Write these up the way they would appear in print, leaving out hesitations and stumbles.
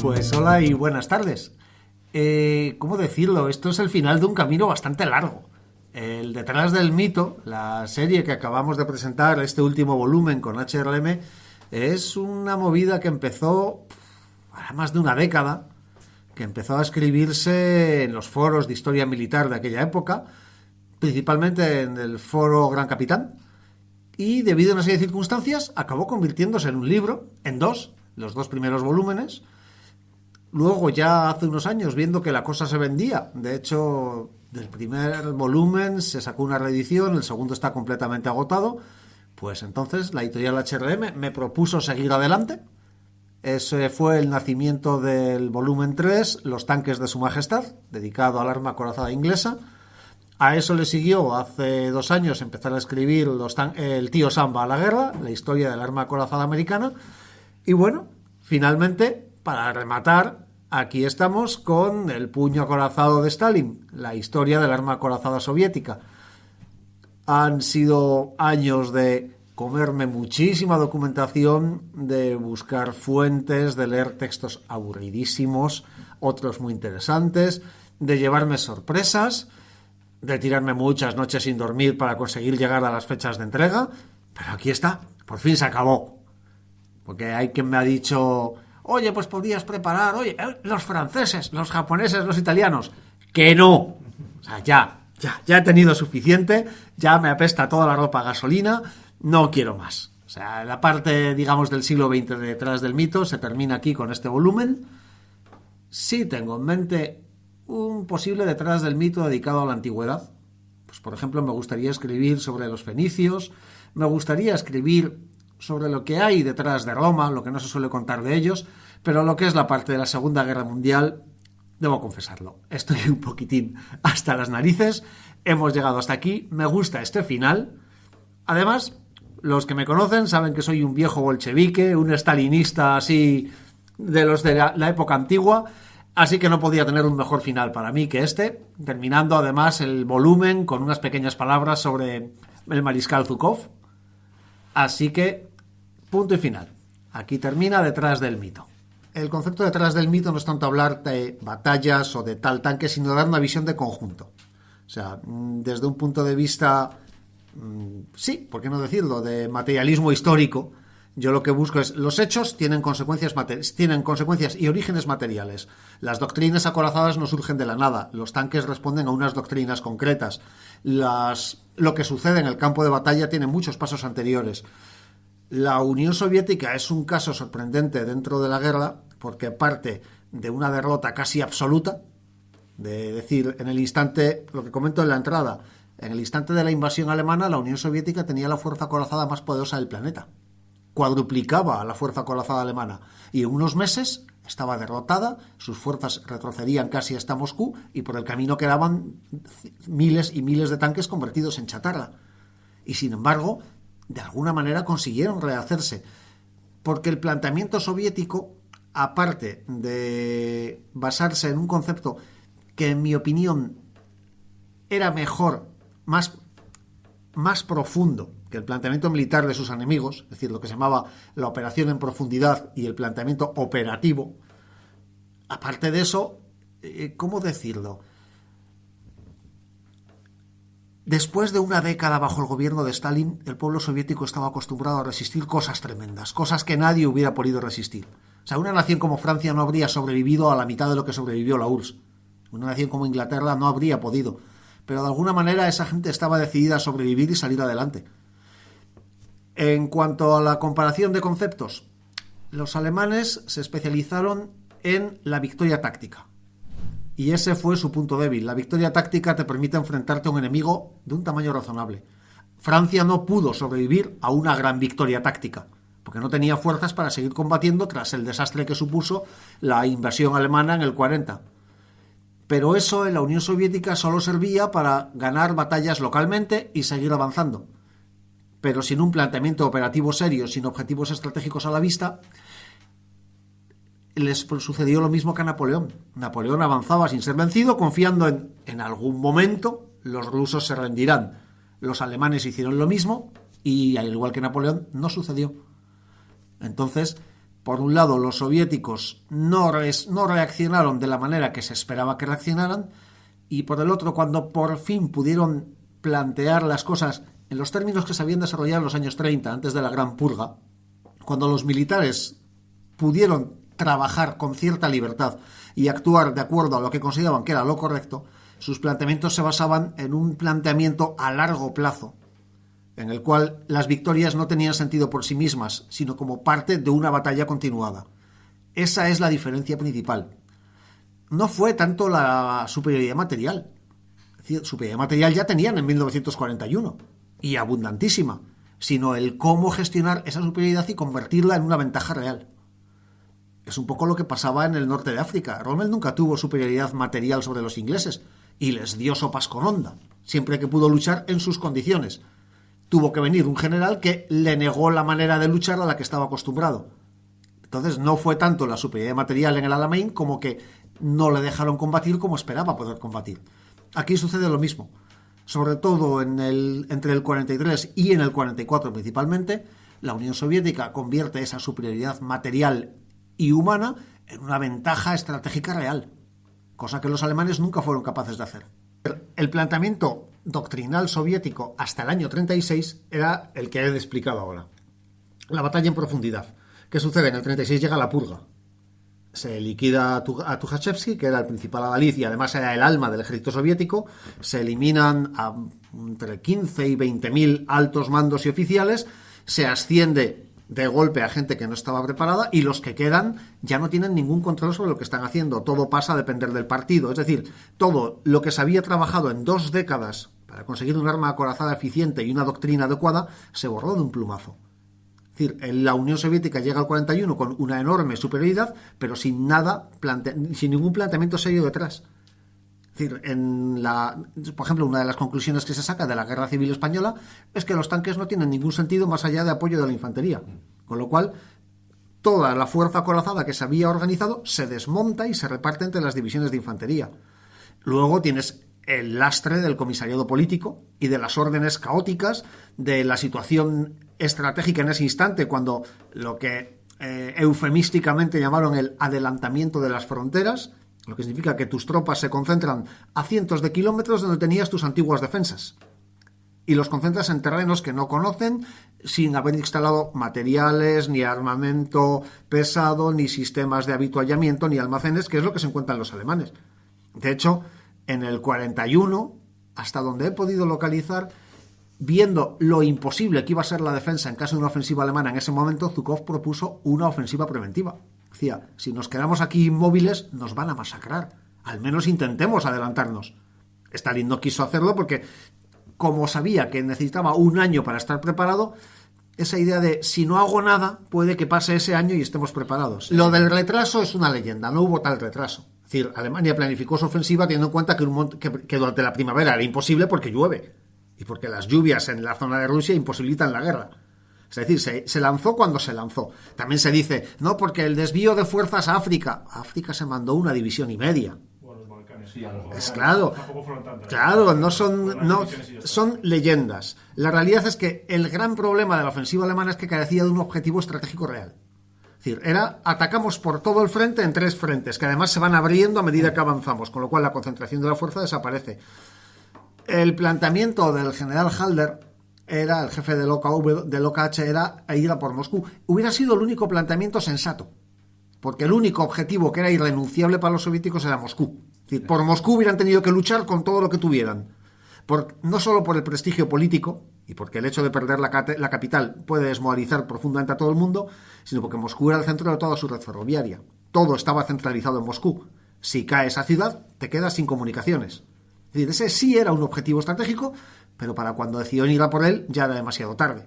Pues hola y buenas tardes. ¿Cómo decirlo? Esto es el final de un camino bastante largo. El Detrás del Mito, la serie que acabamos de presentar, este último volumen con HRM, es una movida que empezó hace más de una década, que empezó a escribirse en los foros de historia militar de aquella época, principalmente en el foro Gran Capitán, y debido a una serie de circunstancias acabó convirtiéndose en un libro, en dos, los dos primeros volúmenes. Luego, ya hace unos años, viendo que la cosa se vendía, de hecho, del primer volumen se sacó una reedición, el segundo está completamente agotado, pues entonces la editorial HRM me propuso seguir adelante. Ese fue el nacimiento del volumen 3, Los tanques de su majestad, dedicado al arma acorazada inglesa. A eso le siguió, hace 2 años, empezar a escribir El tío Sam va a la guerra, la historia del arma acorazada americana. Y bueno, finalmente, para rematar, aquí estamos con El puño acorazado de Stalin, la historia del arma acorazada soviética. Han sido años de comerme muchísima documentación, de buscar fuentes, de leer textos aburridísimos, otros muy interesantes, de llevarme sorpresas, de tirarme muchas noches sin dormir para conseguir llegar a las fechas de entrega. Pero aquí está, por fin se acabó. Porque hay quien me ha dicho: oye, pues podrías preparar, los franceses, los japoneses, los italianos. Que no. O sea, ya he tenido suficiente, ya me apesta toda la ropa a gasolina, no quiero más. O sea, la parte, digamos, del siglo XX de Detrás del Mito se termina aquí con este volumen. Sí tengo en mente un posible Detrás del Mito dedicado a la antigüedad. Pues, por ejemplo, me gustaría escribir sobre los fenicios, me gustaría escribir sobre lo que hay detrás de Roma, lo que no se suele contar de ellos, pero lo que es la parte de la Segunda Guerra Mundial, debo confesarlo, estoy un poquitín hasta las narices, hemos llegado hasta aquí, me gusta este final. Además, los que me conocen saben que soy un viejo bolchevique, un stalinista así de los de la época antigua, así que no podía tener un mejor final para mí que este, terminando además el volumen con unas pequeñas palabras sobre el mariscal Zhukov. Así que, punto y final. Aquí termina Detrás del Mito. El concepto detrás del mito no es tanto hablar de batallas o de tal tanque, sino dar una visión de conjunto. O sea, desde un punto de vista, sí, ¿por qué no decirlo?, de materialismo histórico. Yo lo que busco es, los hechos tienen consecuencias y orígenes materiales. Las doctrinas acorazadas no surgen de la nada. Los tanques responden a unas doctrinas concretas. Lo que sucede en el campo de batalla tiene muchos pasos anteriores. La Unión Soviética es un caso sorprendente dentro de la guerra porque parte de una derrota casi absoluta, de decir, en el instante, lo que comento en la entrada, en el instante de la invasión alemana, la Unión Soviética tenía la fuerza acorazada más poderosa del planeta. Cuadruplicaba a la fuerza acorazada alemana y en unos meses estaba derrotada, sus fuerzas retrocedían casi hasta Moscú y por el camino quedaban miles y miles de tanques convertidos en chatarra. Y sin embargo, de alguna manera consiguieron rehacerse, porque el planteamiento soviético, aparte de basarse en un concepto que en mi opinión era mejor, más profundo que el planteamiento militar de sus enemigos, es decir, lo que se llamaba la operación en profundidad y el planteamiento operativo, aparte de eso, ¿cómo decirlo?, después de una década bajo el gobierno de Stalin, el pueblo soviético estaba acostumbrado a resistir cosas tremendas, cosas que nadie hubiera podido resistir. O sea, una nación como Francia no habría sobrevivido a la mitad de lo que sobrevivió la URSS. Una nación como Inglaterra no habría podido. Pero de alguna manera esa gente estaba decidida a sobrevivir y salir adelante. En cuanto a la comparación de conceptos, los alemanes se especializaron en la victoria táctica. Y ese fue su punto débil. La victoria táctica te permite enfrentarte a un enemigo de un tamaño razonable. Francia no pudo sobrevivir a una gran victoria táctica, porque no tenía fuerzas para seguir combatiendo tras el desastre que supuso la invasión alemana en el 40. Pero eso en la Unión Soviética solo servía para ganar batallas localmente y seguir avanzando. Pero sin un planteamiento operativo serio, sin objetivos estratégicos a la vista, les sucedió lo mismo que a Napoleón. Napoleón avanzaba sin ser vencido, confiando en algún momento los rusos se rendirán. Los alemanes hicieron lo mismo y, al igual que Napoleón, no sucedió. Entonces, Por un lado, los soviéticos no reaccionaron de la manera que se esperaba que reaccionaran, y por el otro, cuando por fin pudieron plantear las cosas en los términos que se habían desarrollado en los años 30, antes de la Gran Purga, cuando los militares pudieron trabajar con cierta libertad y actuar de acuerdo a lo que consideraban que era lo correcto, sus planteamientos se basaban en un planteamiento a largo plazo, en el cual las victorias no tenían sentido por sí mismas, sino como parte de una batalla continuada. Esa es la diferencia principal. No fue tanto la superioridad material. Es decir, superioridad material ya tenían en 1941, y abundantísima, sino el cómo gestionar esa superioridad y convertirla en una ventaja real. Es un poco lo que pasaba en el norte de África. Rommel nunca tuvo superioridad material sobre los ingleses, y les dio sopas con onda, siempre que pudo luchar en sus condiciones. Tuvo que venir un general que le negó la manera de luchar a la que estaba acostumbrado. Entonces no fue tanto la superioridad material en el Alamein como que no le dejaron combatir como esperaba poder combatir. Aquí sucede lo mismo. Sobre todo entre el 43 y en el 44 principalmente, la Unión Soviética convierte esa superioridad material y humana en una ventaja estratégica real, cosa que los alemanes nunca fueron capaces de hacer. El planteamiento doctrinal soviético hasta el año 36 era el que he explicado ahora. La batalla en profundidad. ¿Qué sucede? En el 36 llega la purga. Se liquida a Tukhachevsky, que era el principal adalid y además era el alma del ejército soviético. Se eliminan a entre 15 y 20.000 altos mandos y oficiales. Se asciende de golpe a gente que no estaba preparada, y los que quedan ya no tienen ningún control sobre lo que están haciendo. Todo pasa a depender del partido. Es decir, todo lo que se había trabajado en 2 décadas para conseguir un arma acorazada eficiente y una doctrina adecuada se borró de un plumazo. Es decir, la Unión Soviética llega al 41 con una enorme superioridad, pero sin ningún planteamiento serio detrás. Es decir, por ejemplo, una de las conclusiones que se saca de la Guerra Civil Española es que los tanques no tienen ningún sentido más allá de apoyo de la infantería. Con lo cual, toda la fuerza acorazada que se había organizado se desmonta y se reparte entre las divisiones de infantería. Luego tienes el lastre del comisariado político y de las órdenes caóticas, de la situación estratégica en ese instante, cuando lo que eufemísticamente llamaron el adelantamiento de las fronteras, lo que significa que tus tropas se concentran a cientos de kilómetros donde tenías tus antiguas defensas, y los concentras en terrenos que no conocen, sin haber instalado materiales, ni armamento pesado, ni sistemas de habituallamiento, ni almacenes, que es lo que se encuentran los alemanes. De hecho, en el 41, hasta donde he podido localizar, viendo lo imposible que iba a ser la defensa en caso de una ofensiva alemana en ese momento, Zhukov propuso una ofensiva preventiva. Decía, si nos quedamos aquí inmóviles, nos van a masacrar. Al menos intentemos adelantarnos. Stalin no quiso hacerlo porque, como sabía que necesitaba un año para estar preparado, esa idea de si no hago nada, puede que pase ese año y estemos preparados. Lo del retraso es una leyenda, no hubo tal retraso. Es decir, Alemania planificó su ofensiva teniendo en cuenta que durante la primavera era imposible porque llueve, y porque las lluvias en la zona de Rusia imposibilitan la guerra. Es decir, se lanzó cuando se lanzó. También se dice, no, porque el desvío de fuerzas a África. A África se mandó 1,5 división. Bueno, los Balcanes, sí, a los Balcanes. Es claro. Tampoco fueron tantas. Claro, son leyendas. La realidad es que el gran problema de la ofensiva alemana es que carecía de un objetivo estratégico real. Es decir, atacamos por todo el frente en 3 frentes, que además se van abriendo a medida que avanzamos, con lo cual la concentración de la fuerza desaparece. El planteamiento del general Halder, el jefe del OKH, era ir a por Moscú. Hubiera sido el único planteamiento sensato, porque el único objetivo que era irrenunciable para los soviéticos era Moscú. Es decir, por Moscú hubieran tenido que luchar con todo lo que tuvieran. No solo por el prestigio político, y porque el hecho de perder la capital puede desmoralizar profundamente a todo el mundo, sino porque Moscú era el centro de toda su red ferroviaria. Todo estaba centralizado en Moscú. Si cae esa ciudad, te quedas sin comunicaciones. Es decir, ese sí era un objetivo estratégico, pero para cuando decidieron ir a por él ya era demasiado tarde.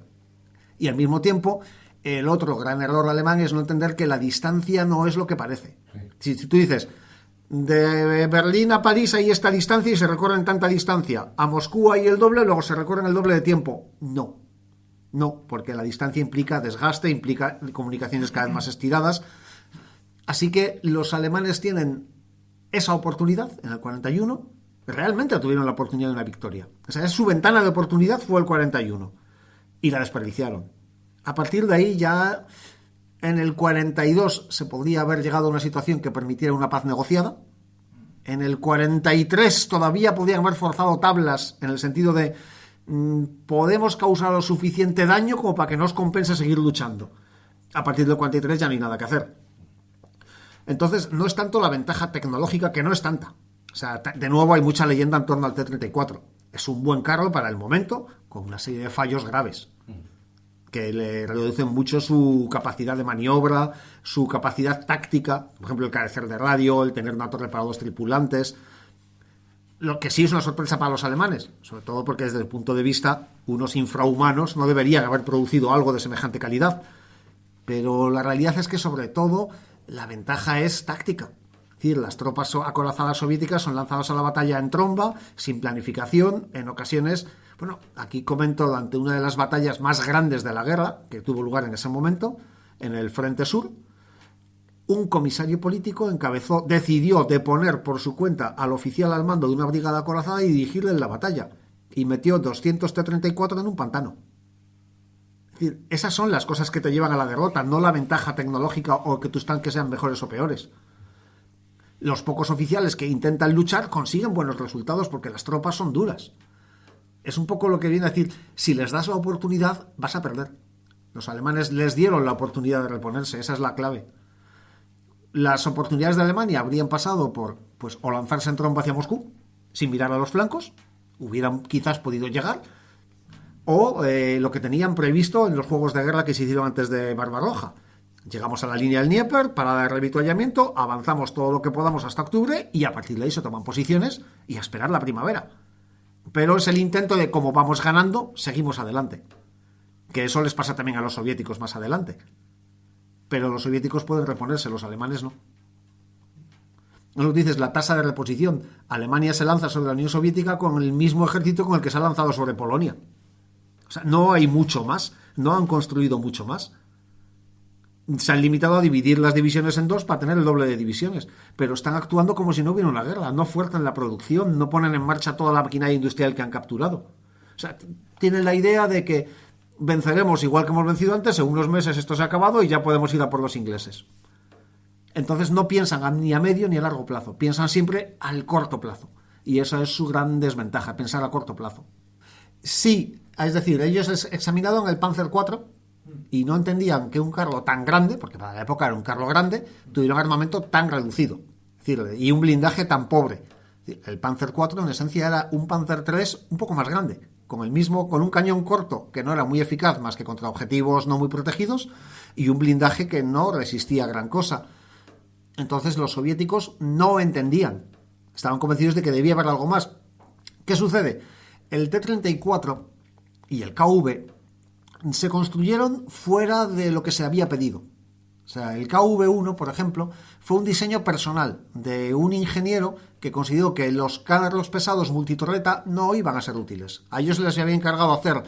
Y al mismo tiempo, el otro gran error alemán es no entender que la distancia no es lo que parece. Si tú dices, de Berlín a París hay esta distancia y se recorre en tanta distancia, a Moscú hay el doble, luego se recorre en el doble de tiempo. No, porque la distancia implica desgaste, implica comunicaciones cada vez más estiradas. Así que los alemanes tienen esa oportunidad en el 41. Realmente tuvieron la oportunidad de una victoria. O sea, su ventana de oportunidad fue el 41 y la desperdiciaron. A partir de ahí ya En el 42 se podría haber llegado a una situación que permitiera una paz negociada. En el 43 todavía podrían haber forzado tablas en el sentido de podemos causar lo suficiente daño como para que nos compense seguir luchando. A partir del 43 ya no hay nada que hacer. Entonces no es tanto la ventaja tecnológica, que no es tanta. O sea, de nuevo hay mucha leyenda en torno al T-34. Es un buen carro para el momento, con una serie de fallos graves que le reducen mucho su capacidad de maniobra, su capacidad táctica, por ejemplo el carecer de radio, el tener una torre para 2 tripulantes. Lo que sí es una sorpresa para los alemanes, sobre todo porque desde el punto de vista unos infrahumanos no deberían haber producido algo de semejante calidad, pero la realidad es que sobre todo la ventaja es táctica. Es decir, las tropas acorazadas soviéticas son lanzadas a la batalla en tromba, sin planificación, en ocasiones. Bueno, aquí comento ante una de las batallas más grandes de la guerra, que tuvo lugar en ese momento, en el Frente Sur, un comisario político decidió deponer por su cuenta al oficial al mando de una brigada acorazada y dirigirle en la batalla, y metió 200 T-34 en un pantano. Es decir, esas son las cosas que te llevan a la derrota, no la ventaja tecnológica o que tus tanques sean mejores o peores. Los pocos oficiales que intentan luchar consiguen buenos resultados porque las tropas son duras. Es un poco lo que viene a decir, si les das la oportunidad, vas a perder. Los alemanes les dieron la oportunidad de reponerse, esa es la clave. Las oportunidades de Alemania habrían pasado por, pues, o lanzarse en tromba hacia Moscú, sin mirar a los flancos, hubieran quizás podido llegar, o lo que tenían previsto en los juegos de guerra que se hicieron antes de Barbarroja. Llegamos a la línea del Dnieper para dar revituallamiento, avanzamos todo lo que podamos hasta octubre y a partir de ahí se toman posiciones y a esperar la primavera. Pero es el intento de, como vamos ganando, seguimos adelante. Que eso les pasa también a los soviéticos más adelante. Pero los soviéticos pueden reponerse, los alemanes no. Nos dices, la tasa de reposición. Alemania se lanza sobre la Unión Soviética con el mismo ejército con el que se ha lanzado sobre Polonia. O sea, no hay mucho más, no han construido mucho más. Se han limitado a dividir las divisiones en 2 para tener el doble de divisiones, pero están actuando como si no hubiera una guerra, no fuerzan la producción, no ponen en marcha toda la maquinaria industrial que han capturado. O sea, tienen la idea de que venceremos igual que hemos vencido antes, en unos meses esto se ha acabado y ya podemos ir a por los ingleses. Entonces no piensan ni a medio ni a largo plazo, piensan siempre al corto plazo. Y esa es su gran desventaja, pensar a corto plazo. Sí, es decir, ellos examinaron el Panzer IV y no entendían que un carro tan grande, porque para la época era un carro grande, tuviera un armamento tan reducido, es decir, y un blindaje tan pobre. El Panzer IV en esencia era un Panzer III un poco más grande, con un cañón corto que no era muy eficaz más que contra objetivos no muy protegidos y un blindaje que no resistía gran cosa. Entonces los soviéticos no entendían, estaban convencidos de que debía haber algo más. ¿Qué sucede? El T-34 y el KV se construyeron fuera de lo que se había pedido. O sea, el KV-1, por ejemplo, fue un diseño personal de un ingeniero que consideró que los carros pesados multitorreta no iban a ser útiles. A ellos les había encargado hacer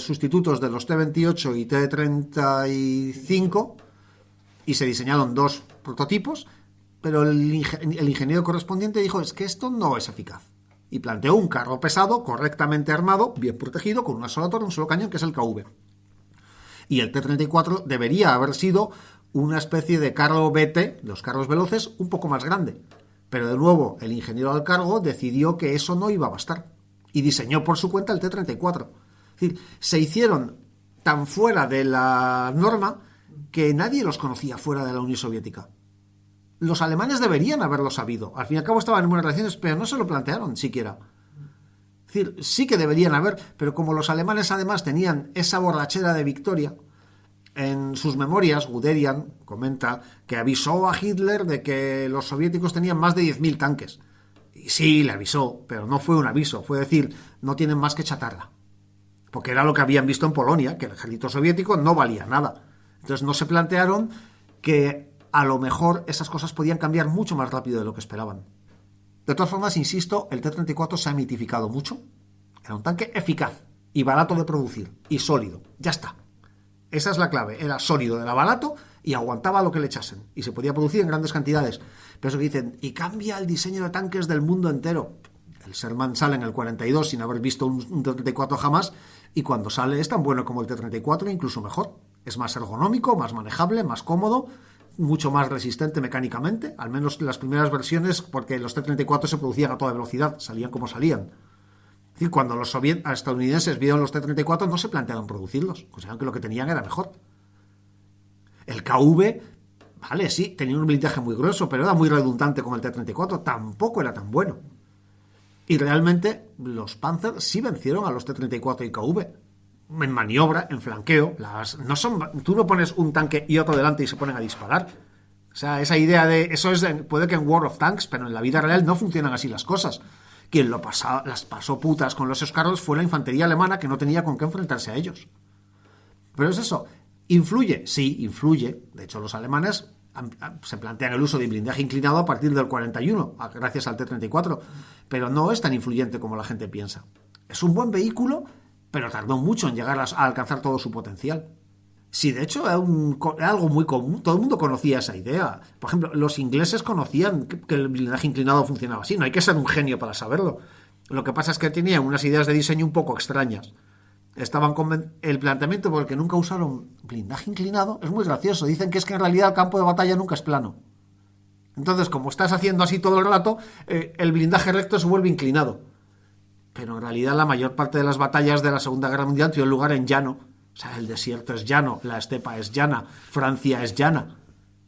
sustitutos de los T-28 y T-35 y se diseñaron 2 prototipos, pero el ingeniero correspondiente dijo, es que esto no es eficaz. Y planteó un carro pesado, correctamente armado, bien protegido, con una sola torre, un solo cañón, que es el KV. Y el T-34 debería haber sido una especie de carro BT, los carros veloces, un poco más grande. Pero de nuevo, el ingeniero al cargo decidió que eso no iba a bastar. Y diseñó por su cuenta el T-34. Es decir, se hicieron tan fuera de la norma que nadie los conocía fuera de la Unión Soviética. Los alemanes deberían haberlo sabido. Al fin y al cabo estaban en buenas relaciones, pero no se lo plantearon siquiera. Es decir, sí que deberían haber, pero como los alemanes además tenían esa borrachera de victoria, en sus memorias, Guderian comenta que avisó a Hitler de que los soviéticos tenían más de 10.000 tanques. Y sí, le avisó, pero no fue un aviso, fue decir, no tienen más que chatarra. Porque era lo que habían visto en Polonia, que el ejército soviético no valía nada. Entonces no se plantearon que a lo mejor esas cosas podían cambiar mucho más rápido de lo que esperaban. De todas formas, insisto, el T-34 se ha mitificado mucho. Era un tanque eficaz y barato de producir y sólido. Ya está. Esa es la clave. Era sólido, era barato y aguantaba lo que le echasen. Y se podía producir en grandes cantidades. Pero eso que dicen, y cambia el diseño de tanques del mundo entero. El Sherman sale en el 42 sin haber visto un T-34 jamás y cuando sale es tan bueno como el T-34, incluso mejor. Es más ergonómico, más manejable, más cómodo, mucho más resistente mecánicamente, al menos las primeras versiones, porque los T-34 se producían a toda velocidad, salían como salían. Es decir, cuando los estadounidenses vieron los T-34 no se plantearon producirlos, consideraron que lo que tenían era mejor. El KV, vale, sí, tenía un blindaje muy grueso, pero era muy redundante con el T-34, tampoco era tan bueno. Y realmente los Panzer sí vencieron a los T-34 y KV. En maniobra, en flanqueo, tú no pones un tanque y otro delante y se ponen a disparar. O sea, esa idea de... Eso puede que en World of Tanks, pero en la vida real no funcionan así las cosas. Quien las pasó putas con los Scarrols fue la infantería alemana, que no tenía con qué enfrentarse a ellos. Pero es eso. ¿Influye? Sí, influye. De hecho, los alemanes se plantean el uso de blindaje inclinado a partir del 41, gracias al T-34. Pero no es tan influyente como la gente piensa. Es un buen vehículo, pero tardó mucho en llegar a alcanzar todo su potencial. Sí, de hecho, era algo muy común. Todo el mundo conocía esa idea. Por ejemplo, los ingleses conocían que el blindaje inclinado funcionaba así. No hay que ser un genio para saberlo. Lo que pasa es que tenían unas ideas de diseño un poco extrañas. El planteamiento por el que nunca usaron blindaje inclinado es muy gracioso. Dicen que es que en realidad el campo de batalla nunca es plano. Entonces, como estás haciendo así todo el rato, el blindaje recto se vuelve inclinado. Pero en realidad la mayor parte de las batallas de la Segunda Guerra Mundial tuvieron lugar en llano. O sea, el desierto es llano, la estepa es llana, Francia es llana.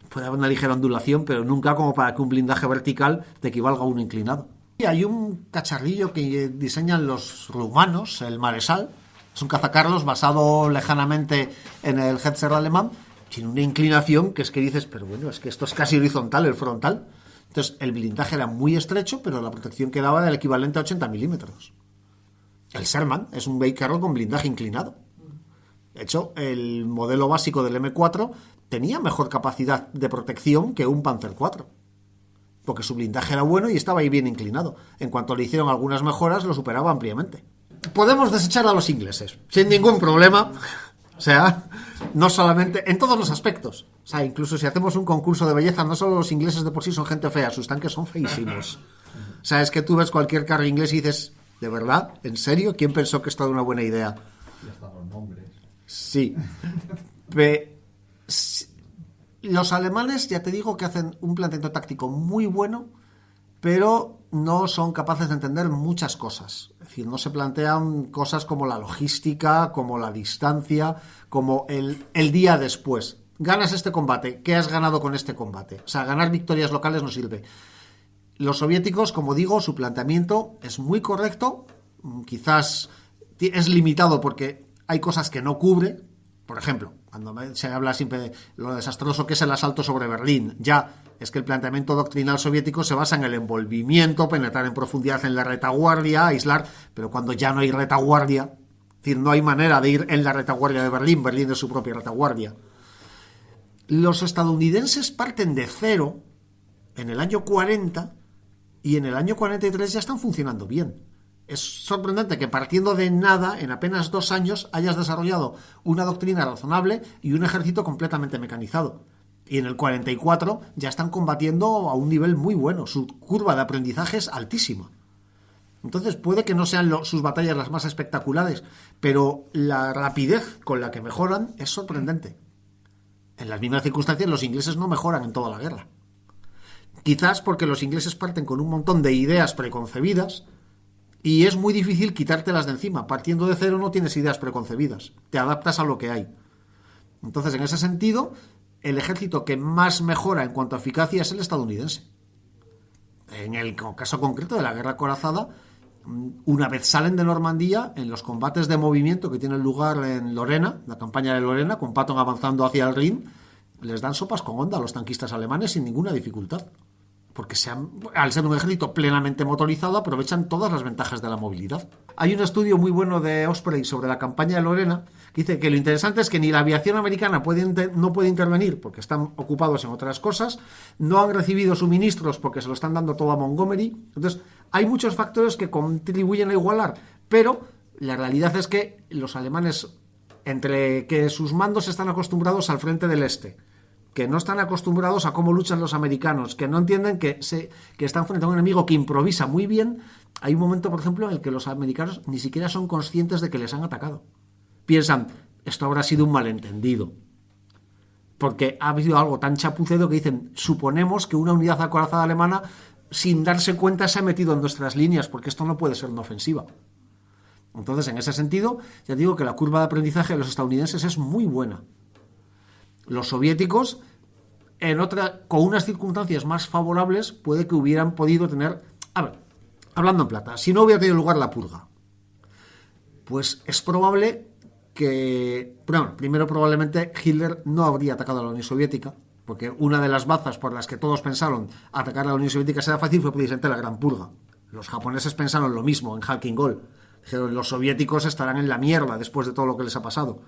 Puede haber una ligera ondulación, pero nunca como para que un blindaje vertical te equivalga a uno inclinado. Y hay un cacharrillo que diseñan los rumanos, el Maresal. Es un cazacarros basado lejanamente en el Hetzer alemán. Tiene una inclinación que es que dices, pero bueno, es que esto es casi horizontal, el frontal. Entonces, el blindaje era muy estrecho, pero la protección que daba era el equivalente a 80 milímetros. El Sherman es un vehículo con blindaje inclinado. De hecho, el modelo básico del M4 tenía mejor capacidad de protección que un Panzer IV, porque su blindaje era bueno y estaba ahí bien inclinado. En cuanto le hicieron algunas mejoras, lo superaba ampliamente. Podemos desechar a los ingleses, sin ningún problema. O sea, no solamente, en todos los aspectos. O sea, incluso si hacemos un concurso de belleza, no solo los ingleses de por sí son gente fea, sus tanques son feísimos. O sea, es que tú ves cualquier carro inglés y dices, ¿de verdad? ¿En serio? ¿Quién pensó que esto era una buena idea? Ya están los nombres. Sí. Los alemanes, ya te digo, que hacen un planteamiento táctico muy bueno, pero no son capaces de entender muchas cosas. Es decir, no se plantean cosas como la logística, como la distancia, como el día después. Ganas este combate, ¿qué has ganado con este combate? O sea, ganar victorias locales no sirve. Los soviéticos, como digo, su planteamiento es muy correcto, quizás es limitado porque hay cosas que no cubre. Por ejemplo, cuando se habla siempre de lo desastroso que es el asalto sobre Berlín, ya es que el planteamiento doctrinal soviético se basa en el envolvimiento, penetrar en profundidad en la retaguardia, aislar, pero cuando ya no hay retaguardia, es decir, no hay manera de ir en la retaguardia de Berlín, Berlín es su propia retaguardia. Los estadounidenses parten de cero en el año 40 y en el año 43 ya están funcionando bien. Es sorprendente que partiendo de nada, en apenas 2 años, hayas desarrollado una doctrina razonable y un ejército completamente mecanizado. Y en el 44 ya están combatiendo a un nivel muy bueno. Su curva de aprendizaje es altísima. Entonces puede que no sean sus batallas las más espectaculares, pero la rapidez con la que mejoran es sorprendente. En las mismas circunstancias los ingleses no mejoran en toda la guerra. Quizás porque los ingleses parten con un montón de ideas preconcebidas y es muy difícil quitártelas de encima. Partiendo de cero no tienes ideas preconcebidas. Te adaptas a lo que hay. Entonces, en ese sentido, el ejército que más mejora en cuanto a eficacia es el estadounidense. En el caso concreto de la guerra acorazada, una vez salen de Normandía, en los combates de movimiento que tienen lugar en Lorena, la campaña de Lorena, con Patton avanzando hacia el Rin, les dan sopas con onda a los tanquistas alemanes sin ninguna dificultad. Porque al ser un ejército plenamente motorizado, aprovechan todas las ventajas de la movilidad. Hay un estudio muy bueno de Osprey sobre la campaña de Lorena, que dice que lo interesante es que ni la aviación americana no puede intervenir porque están ocupados en otras cosas, no han recibido suministros porque se lo están dando todo a Montgomery. Entonces, hay muchos factores que contribuyen a igualar, pero la realidad es que los alemanes, entre que sus mandos están acostumbrados al frente del este, que no están acostumbrados a cómo luchan los americanos, que no entienden que están frente a un enemigo que improvisa muy bien. Hay un momento, por ejemplo, en el que los americanos ni siquiera son conscientes de que les han atacado. Piensan, esto habrá sido un malentendido. Porque ha habido algo tan chapucero que dicen, suponemos que una unidad acorazada alemana, sin darse cuenta, se ha metido en nuestras líneas, porque esto no puede ser una ofensiva. Entonces, en ese sentido, ya digo que la curva de aprendizaje de los estadounidenses es muy buena. Los soviéticos, con unas circunstancias más favorables, puede que hubieran podido tener... A ver, hablando en plata, si no hubiera tenido lugar la purga, pues es probable que... Bueno, primero probablemente Hitler no habría atacado a la Unión Soviética, porque una de las bazas por las que todos pensaron atacar a la Unión Soviética será fácil fue precisamente la Gran Purga. Los japoneses pensaron lo mismo en Halkin Gol. Dijeron, los soviéticos estarán en la mierda después de todo lo que les ha pasado.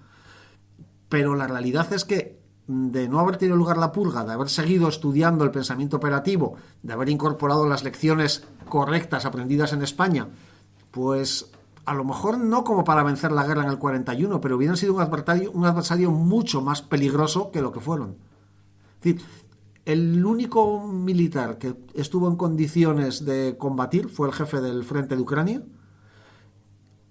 Pero la realidad es que de no haber tenido lugar la purga, de haber seguido estudiando el pensamiento operativo, de haber incorporado las lecciones correctas aprendidas en España, pues a lo mejor no como para vencer la guerra en el 41, pero hubieran sido un adversario mucho más peligroso que lo que fueron. Es decir, el único militar que estuvo en condiciones de combatir fue el jefe del frente de Ucrania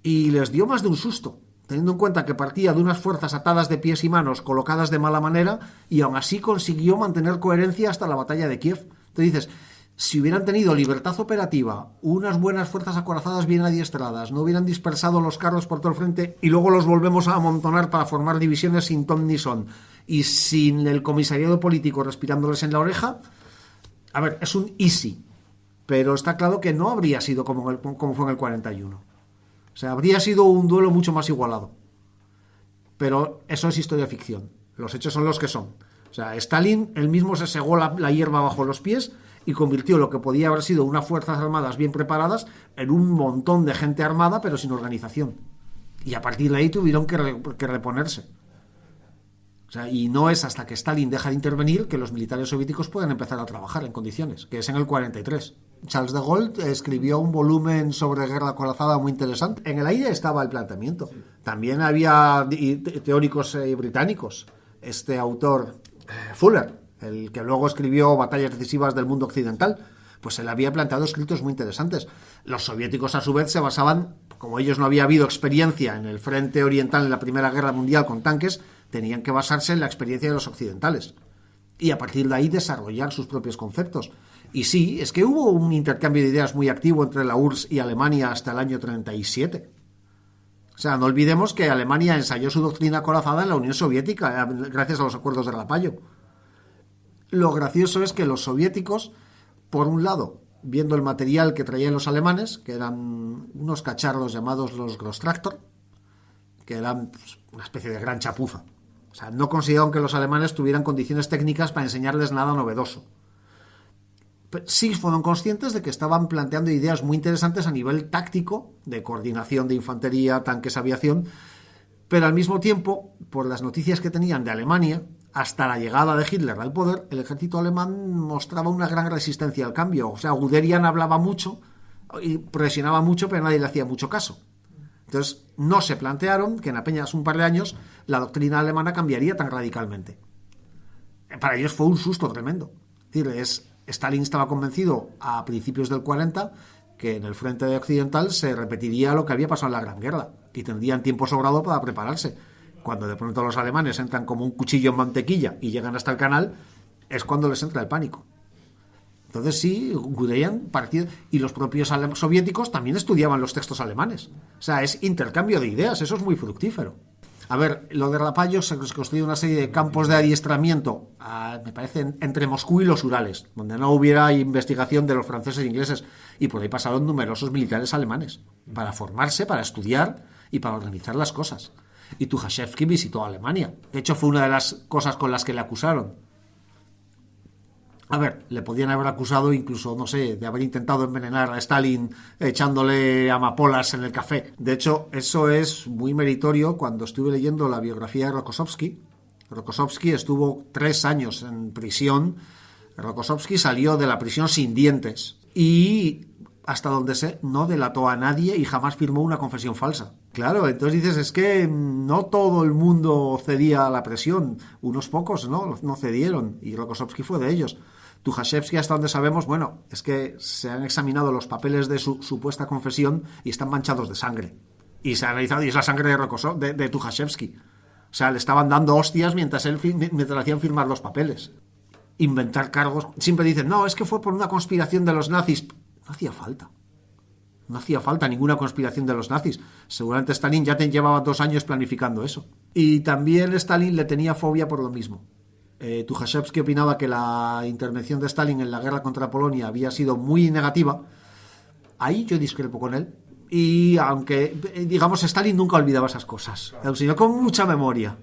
y les dio más de un susto, teniendo en cuenta que partía de unas fuerzas atadas de pies y manos, colocadas de mala manera, y aún así consiguió mantener coherencia hasta la batalla de Kiev. Entonces dices, si hubieran tenido libertad operativa, unas buenas fuerzas acorazadas bien adiestradas, no hubieran dispersado los carros por todo el frente y luego los volvemos a amontonar para formar divisiones sin ton ni son y sin el comisariado político respirándoles en la oreja, a ver, es un easy, pero está claro que no habría sido como fue en el 41. O sea, habría sido un duelo mucho más igualado. Pero eso es historia ficción. Los hechos son los que son. O sea, Stalin él mismo se segó la hierba bajo los pies y convirtió lo que podía haber sido unas fuerzas armadas bien preparadas en un montón de gente armada pero sin organización. Y a partir de ahí tuvieron que reponerse. O sea, y no es hasta que Stalin deja de intervenir que los militares soviéticos pueden empezar a trabajar en condiciones, que es en el 43. Charles de Gaulle escribió un volumen sobre guerra acorazada muy interesante. En el aire estaba el planteamiento. Sí. También había teóricos británicos. Este autor, Fuller, el que luego escribió Batallas decisivas del mundo occidental, pues él había planteado escritos muy interesantes. Los soviéticos, a su vez, se basaban, como ellos no había habido experiencia en el frente oriental en la Primera Guerra Mundial con tanques, tenían que basarse en la experiencia de los occidentales y a partir de ahí desarrollar sus propios conceptos. Y sí, es que hubo un intercambio de ideas muy activo entre la URSS y Alemania hasta el año 37. O sea, no olvidemos que Alemania ensayó su doctrina acorazada en la Unión Soviética gracias a los acuerdos de Rapallo. Lo gracioso es que los soviéticos, por un lado, viendo el material que traían los alemanes, que eran unos cacharros llamados los Großtraktor, que eran pues, una especie de gran chapuza. O sea, no consideraron que los alemanes tuvieran condiciones técnicas para enseñarles nada novedoso. Pero sí fueron conscientes de que estaban planteando ideas muy interesantes a nivel táctico, de coordinación de infantería, tanques, aviación, pero al mismo tiempo, por las noticias que tenían de Alemania, hasta la llegada de Hitler al poder, el ejército alemán mostraba una gran resistencia al cambio. O sea, Guderian hablaba mucho y presionaba mucho, pero nadie le hacía mucho caso. Entonces, no se plantearon que en apenas un par de años la doctrina alemana cambiaría tan radicalmente. Para ellos fue un susto tremendo. Es decir, Stalin estaba convencido a principios del 40 que en el frente occidental se repetiría lo que había pasado en la Gran Guerra y tendrían tiempo sobrado para prepararse. Cuando de pronto los alemanes entran como un cuchillo en mantequilla y llegan hasta el canal, es cuando les entra el pánico. Entonces sí, Guderian y los propios soviéticos también estudiaban los textos alemanes. O sea, es intercambio de ideas, eso es muy fructífero. A ver, lo de Rapallo se construyó una serie de campos de adiestramiento, me parece, entre Moscú y los Urales, donde no hubiera investigación de los franceses e ingleses, y por ahí pasaron numerosos militares alemanes, para formarse, para estudiar y para organizar las cosas. Y Tukhachevsky visitó Alemania. De hecho, fue una de las cosas con las que le acusaron. A ver, le podían haber acusado incluso, no sé, de haber intentado envenenar a Stalin echándole amapolas en el café. De hecho, eso es muy meritorio. Cuando estuve leyendo la biografía de Rokossovsky, Rokossovsky estuvo 3 años en prisión. Rokossovsky salió de la prisión sin dientes y, hasta donde sé, no delató a nadie y jamás firmó una confesión falsa. Claro, entonces dices, es que no todo el mundo cedía a la presión. Unos pocos no cedieron y Rokossovsky fue de ellos. Tukhachevsky, hasta donde sabemos, bueno, es que se han examinado los papeles de su supuesta confesión y están manchados de sangre. Y se ha analizado, y es la sangre de Tukhachevsky. O sea, le estaban dando hostias mientras le hacían firmar los papeles. Inventar cargos. Siempre dicen, no, es que fue por una conspiración de los nazis. No hacía falta. No hacía falta ninguna conspiración de los nazis. Seguramente Stalin ya llevaba 2 años planificando eso. Y también Stalin le tenía fobia por lo mismo. Tukhachevsky opinaba que la intervención de Stalin en la guerra contra Polonia había sido muy negativa. Ahí yo discrepo con él. Y aunque, digamos, Stalin nunca olvidaba esas cosas. Era un señor con mucha memoria.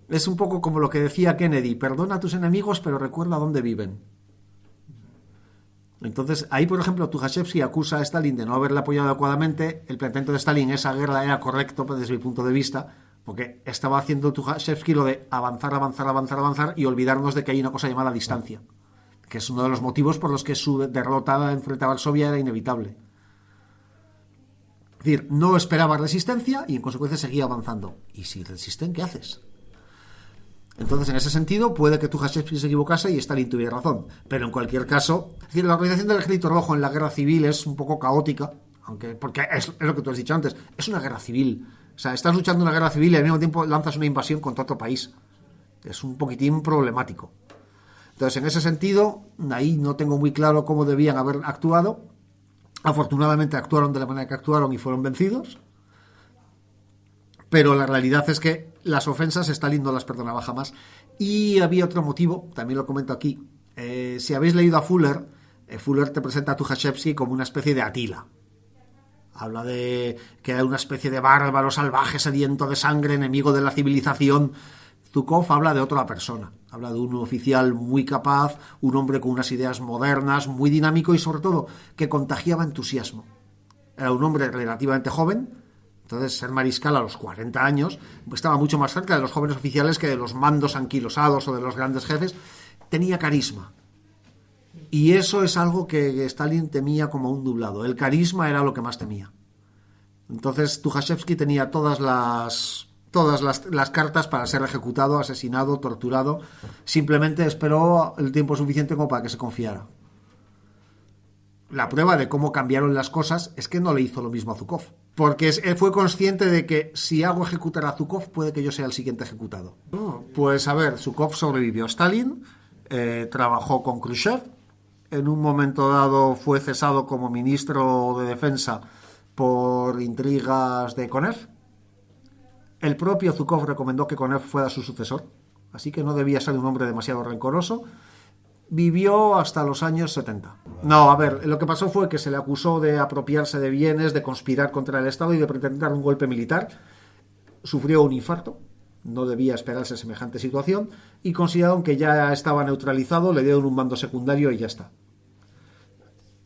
Es un poco como lo que decía Kennedy: perdona a tus enemigos, pero recuerda dónde viven. Entonces, ahí, por ejemplo, Tukhachevsky acusa a Stalin de no haberle apoyado adecuadamente. El planteamiento de Stalin en esa guerra era correcto desde mi punto de vista, porque estaba haciendo Tukhachevsky lo de avanzar y olvidarnos de que hay una cosa llamada distancia, que es uno de los motivos por los que su derrota frente a Varsovia era inevitable. Es decir, no esperaba resistencia y en consecuencia seguía avanzando. ¿Y si resisten, qué haces? Entonces, en ese sentido, puede que Tukhachevsky se equivocase y Stalin tuviera razón. Pero en cualquier caso, es decir, la organización del Ejército Rojo en la guerra civil es un poco caótica, porque es lo que tú has dicho antes, es una guerra civil. O sea, estás luchando una guerra civil y al mismo tiempo lanzas una invasión contra otro país. Es un poquitín problemático. Entonces, en ese sentido, ahí no tengo muy claro cómo debían haber actuado. Afortunadamente actuaron de la manera que actuaron y fueron vencidos. Pero la realidad es que las ofensas Stalin no las perdonaba jamás. Y había otro motivo, también lo comento aquí. Si habéis leído a Fuller, Fuller te presenta a Tukhachevsky como una especie de Atila. Habla de que era una especie de bárbaro, salvaje, sediento de sangre, enemigo de la civilización. Zhukov habla de otra persona. Habla de un oficial muy capaz, un hombre con unas ideas modernas, muy dinámico y sobre todo que contagiaba entusiasmo. Era un hombre relativamente joven. Entonces, ser mariscal a los 40 años estaba mucho más cerca de los jóvenes oficiales que de los mandos anquilosados o de los grandes jefes. Tenía carisma. Y eso es algo que Stalin temía como un nublado. El carisma era lo que más temía. Entonces, Tukhachevsky tenía todas las cartas para ser ejecutado, asesinado, torturado. Simplemente esperó el tiempo suficiente como para que se confiara. La prueba de cómo cambiaron las cosas es que no le hizo lo mismo a Zhukov. Porque fue consciente de que si hago ejecutar a Zhukov, puede que yo sea el siguiente ejecutado. Pues a ver, Zhukov sobrevivió a Stalin, trabajó con Khrushchev, en un momento dado fue cesado como ministro de defensa por intrigas de Konev. El propio Zhukov recomendó que Konev fuera su sucesor, así que no debía ser un hombre demasiado rencoroso. Vivió hasta los años 70. No, a ver, lo que pasó fue que se le acusó de apropiarse de bienes, de conspirar contra el Estado y de pretender un golpe militar. Sufrió un infarto, no debía esperarse semejante situación, y consideraron que ya estaba neutralizado, le dieron un mando secundario y ya está.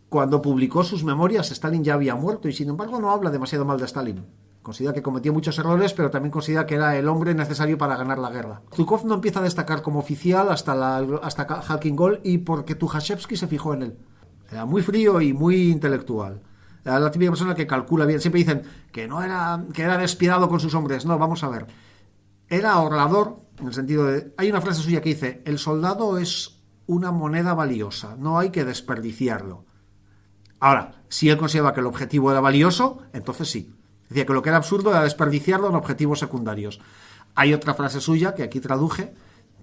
Cuando publicó sus memorias, Stalin ya había muerto y sin embargo no habla demasiado mal de Stalin. Considera que cometió muchos errores, pero también considera que era el hombre necesario para ganar la guerra. Zhukov no empieza a destacar como oficial hasta Khalkhin Gol y porque Tukhachevsky se fijó en él. Era muy frío y muy intelectual. Era la típica persona que calcula bien. Siempre dicen que era despiadado con sus hombres. No, vamos a ver. Era ahorrador, en el sentido de... Hay una frase suya que dice: el soldado es una moneda valiosa, no hay que desperdiciarlo. Ahora, si él consideraba que el objetivo era valioso, entonces sí. Decía que lo que era absurdo era desperdiciarlo en objetivos secundarios. Hay otra frase suya que aquí traduje,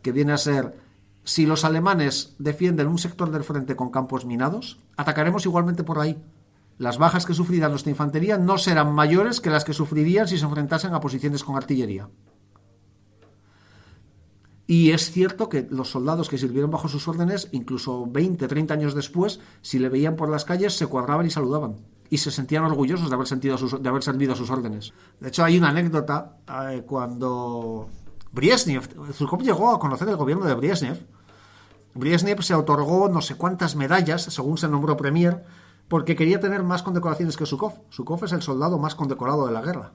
que viene a ser: si los alemanes defienden un sector del frente con campos minados, atacaremos igualmente por ahí. Las bajas que sufrirá nuestra infantería no serán mayores que las que sufrirían si se enfrentasen a posiciones con artillería. Y es cierto que los soldados que sirvieron bajo sus órdenes, incluso 20, 30 años después, si le veían por las calles, se cuadraban y saludaban. Y se sentían orgullosos de haber servido a sus órdenes. De hecho, hay una anécdota cuando Brezhnev, Zhukov llegó a conocer el gobierno de Brezhnev. Brezhnev se otorgó no sé cuántas medallas, según se nombró premier, porque quería tener más condecoraciones que Zhukov. Zhukov es el soldado más condecorado de la guerra.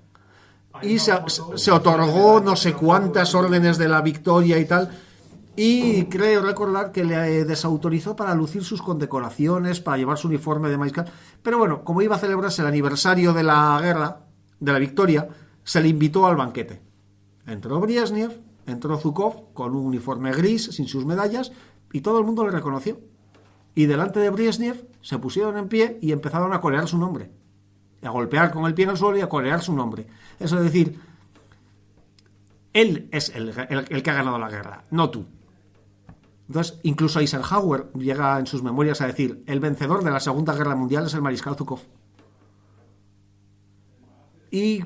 Y se otorgó no sé cuántas órdenes de la victoria y tal. Y creo recordar que le desautorizó para lucir sus condecoraciones, para llevar su uniforme de mariscal. Pero bueno, como iba a celebrarse el aniversario de la guerra, de la victoria, se le invitó al banquete. Entró Brezhnev, entró Zhukov con un uniforme gris, sin sus medallas, y todo el mundo le reconoció. Y delante de Brezhnev se pusieron en pie y empezaron a corear su nombre. A golpear con el pie en el suelo y a corear su nombre. Eso es decir, Él es el que ha ganado la guerra, no tú. Entonces, incluso Eisenhower llega en sus memorias a decir: el vencedor de la Segunda Guerra Mundial es el mariscal Zhukov. Y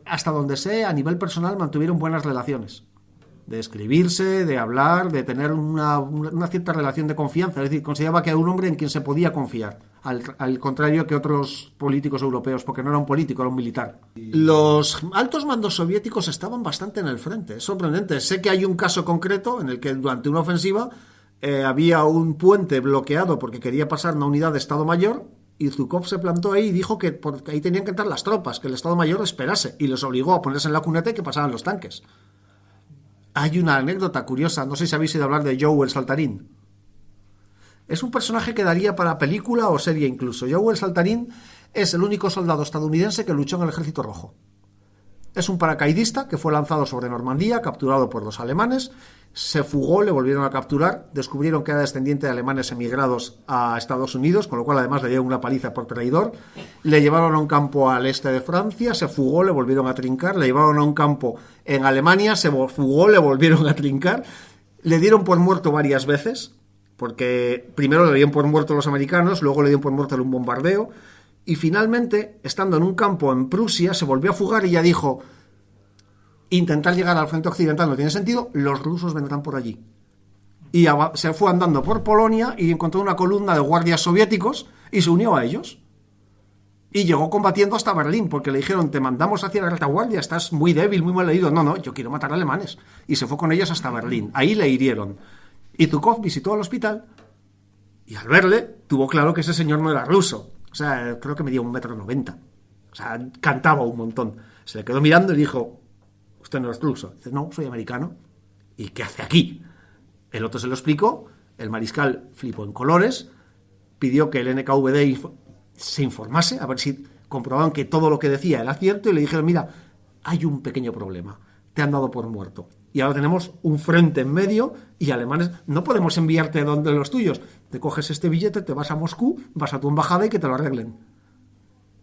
hasta donde sé, a nivel personal mantuvieron buenas relaciones. De escribirse, de hablar, de tener una cierta relación de confianza. Es decir, consideraba que era un hombre en quien se podía confiar, al contrario que otros políticos europeos, porque no era un político, era un militar. Los altos mandos soviéticos estaban bastante en el frente, es sorprendente. Sé que hay un caso concreto en el que durante una ofensiva había un puente bloqueado porque quería pasar una unidad de Estado Mayor, y Zhukov se plantó ahí y dijo que porque ahí tenían que entrar las tropas, que el Estado Mayor esperase, y les obligó a ponerse en la cuneta y que pasaran los tanques. Hay una anécdota curiosa, no sé si habéis oído hablar de Joe el Saltarín. Es un personaje que daría para película o serie incluso. Joe el Saltarín es el único soldado estadounidense que luchó en el Ejército Rojo. Es un paracaidista que fue lanzado sobre Normandía, capturado por los alemanes, se fugó, le volvieron a capturar, descubrieron que era descendiente de alemanes emigrados a Estados Unidos, con lo cual además le dieron una paliza por traidor, le llevaron a un campo al este de Francia, se fugó, le volvieron a trincar, le llevaron a un campo en Alemania, se fugó, le volvieron a trincar, le dieron por muerto varias veces, porque primero le dieron por muerto los americanos, luego le dieron por muerto en un bombardeo, y finalmente, estando en un campo en Prusia, se volvió a fugar y ya dijo: intentar llegar al frente occidental no tiene sentido, los rusos vendrán por allí. Y se fue andando por Polonia y encontró una columna de guardias soviéticos y se unió a ellos. Y llegó combatiendo hasta Berlín, porque le dijeron: te mandamos hacia la retaguardia, estás muy débil, muy mal leído. No, yo quiero matar alemanes. Y se fue con ellos hasta Berlín. Ahí le hirieron. Y Zhukov visitó el hospital y al verle tuvo claro que ese señor no era ruso. O sea, creo que medía 1,90 m. O sea, cantaba un montón. Se le quedó mirando y dijo: usted no es ruso. Dice: no, soy americano. ¿Y qué hace aquí? El otro se lo explicó, el mariscal flipó en colores, pidió que el NKVD se informase, a ver si comprobaban que todo lo que decía era cierto, y le dijeron: mira, hay un pequeño problema, te han dado por muerto. Y ahora tenemos un frente en medio y alemanes, no podemos enviarte donde los tuyos. Te coges este billete, te vas a Moscú, vas a tu embajada y que te lo arreglen.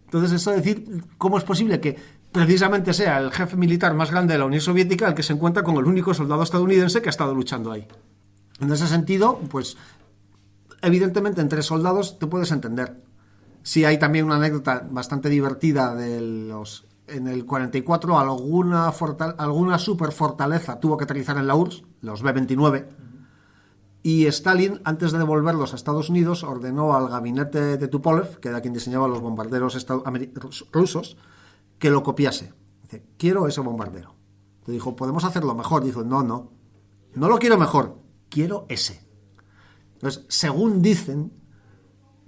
Entonces, eso es decir, ¿cómo es posible que precisamente sea el jefe militar más grande de la Unión Soviética el que se encuentra con el único soldado estadounidense que ha estado luchando ahí? En ese sentido, pues, evidentemente entre soldados te puedes entender. Sí, hay también una anécdota bastante divertida en el 44, alguna superfortaleza tuvo que aterrizar en la URSS, los B-29, y Stalin, antes de devolverlos a Estados Unidos, ordenó al gabinete de Tupolev, que era quien diseñaba los bombarderos rusos, que lo copiase. Dice: quiero ese bombardero. Le dijo: podemos hacerlo mejor. Dijo: no lo quiero mejor, quiero ese. Entonces, según dicen,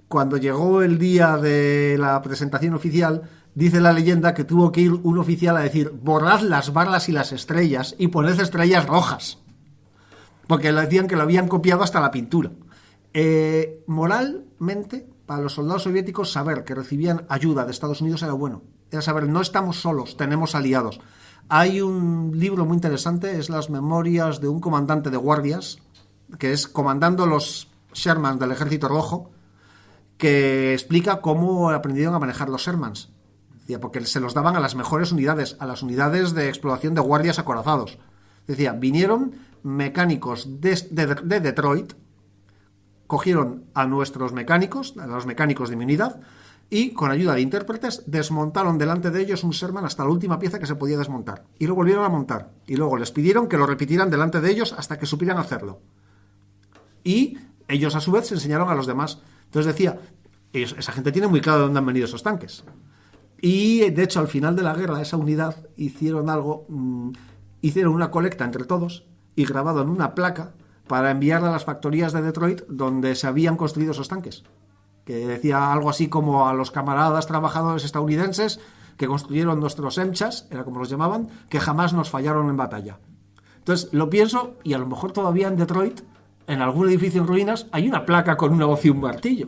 cuando llegó el día de la presentación oficial, dice la leyenda que tuvo que ir un oficial a decir: borrad las barras y las estrellas y poned estrellas rojas, porque le decían que lo habían copiado hasta la pintura. Moralmente, para los soldados soviéticos, saber que recibían ayuda de Estados Unidos era bueno. Era saber: no estamos solos, tenemos aliados. Hay un libro muy interesante, es Las memorias de un comandante de guardias, que es comandando los Shermans del Ejército Rojo, que explica cómo aprendieron a manejar los Shermans. Porque se los daban a las mejores unidades, a las unidades de exploración de guardias acorazados. Decía: vinieron mecánicos de Detroit, cogieron a nuestros mecánicos, a los mecánicos de mi unidad, y con ayuda de intérpretes desmontaron delante de ellos un Sherman hasta la última pieza que se podía desmontar, y lo volvieron a montar, y luego les pidieron que lo repitieran delante de ellos hasta que supieran hacerlo, y ellos a su vez se enseñaron a los demás. Entonces decía: esa gente tiene muy claro de dónde han venido esos tanques. Y de hecho, al final de la guerra, esa unidad hicieron una colecta entre todos y grabado en una placa para enviarla a las factorías de Detroit donde se habían construido esos tanques, que decía algo así como: a los camaradas trabajadores estadounidenses que construyeron nuestros MCHAs, era como los llamaban, que jamás nos fallaron en batalla. Entonces lo pienso, y a lo mejor todavía en Detroit, en algún edificio en ruinas, hay una placa con una hoz y un martillo.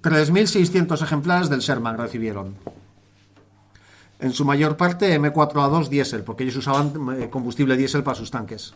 3.600 ejemplares del Sherman recibieron. En su mayor parte M4A2 diésel, porque ellos usaban combustible diésel para sus tanques.